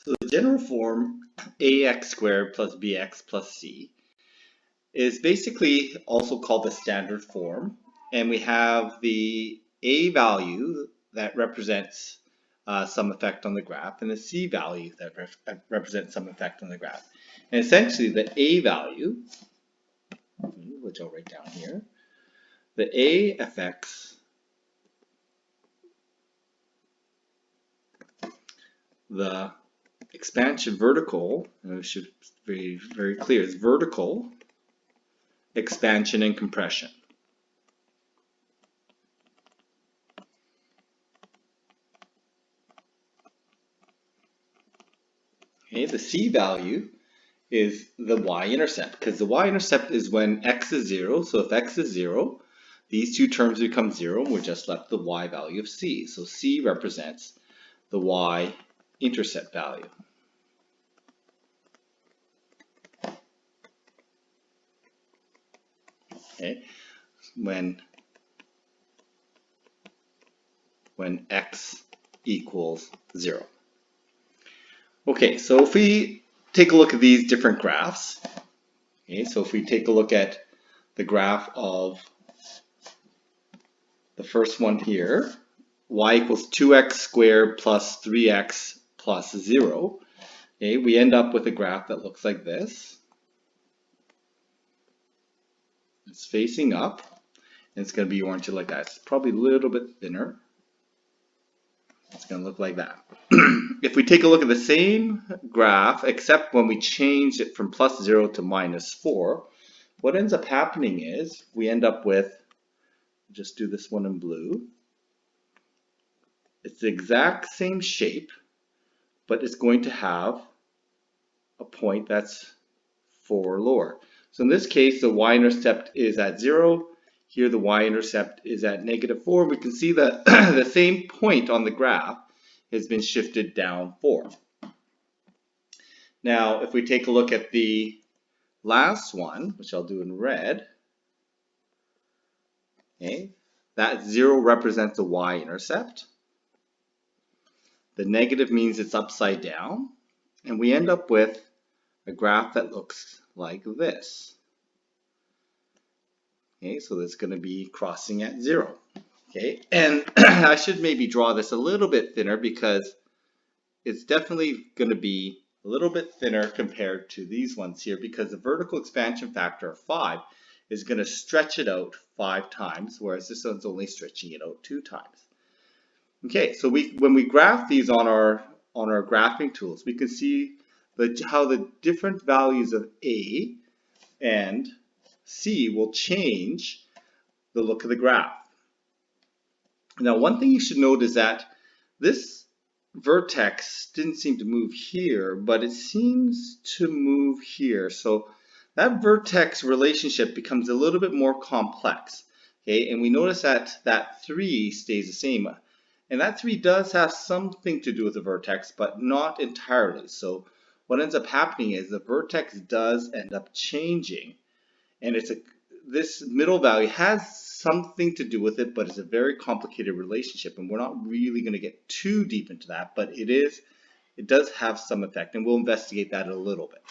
So the general form ax squared plus bx plus c is basically also called the standard form, and we have the a value that represents some effect on the graph, and the c value that represents some effect on the graph. And essentially the a value, which I'll write down here, the a affects the expansion vertical, and it should be very clear, it's vertical expansion and compression. Okay, the c value is the y-intercept, because the y-intercept is when x is 0. So if x is 0, these two terms become 0, and we're just left the y value of c. So c represents the y-intercept value. Okay, when x equals 0. Okay, so if we take a look at these different graphs, okay, so if we take a look at the graph of the first one here, y equals 2x squared plus 3x plus 0, okay, we end up with a graph that looks like this. It's facing up, and it's going to be oriented like that. It's probably a little bit thinner. It's going to look like that. If we take a look at the same graph, except when we change it from plus 0 to minus 4, what ends up happening is we end up with, just do this one in blue, it's the exact same shape, but it's going to have a point that's 4 lower. So in this case, the y-intercept is at 0. Here the y-intercept is at -4. We can see that the same point on the graph has been shifted down 4. Now, if we take a look at the last one, which I'll do in red, okay, that 0 represents the y-intercept. The negative means it's upside down, and we end up with a graph that looks like this. Okay, so that's going to be crossing at 0. Okay, and I should maybe draw this a little bit thinner because it's definitely going to be a little bit thinner compared to these ones here, because the vertical expansion factor of 5 is going to stretch it out 5 times, whereas this one's only stretching it out 2 times. Okay, so when we graph these on our graphing tools, we can see how the different values of A and C will change the look of the graph. Now, one thing you should note is that this vertex didn't seem to move here, but it seems to move here. So that vertex relationship becomes a little bit more complex. Okay, and we notice that that 3 stays the same. And that 3 does have something to do with the vertex, but not entirely. So what ends up happening is the vertex does end up changing. And this middle value has something to do with it, but it's a very complicated relationship, and we're not really going to get too deep into that, but it does have some effect, and we'll investigate that a little bit.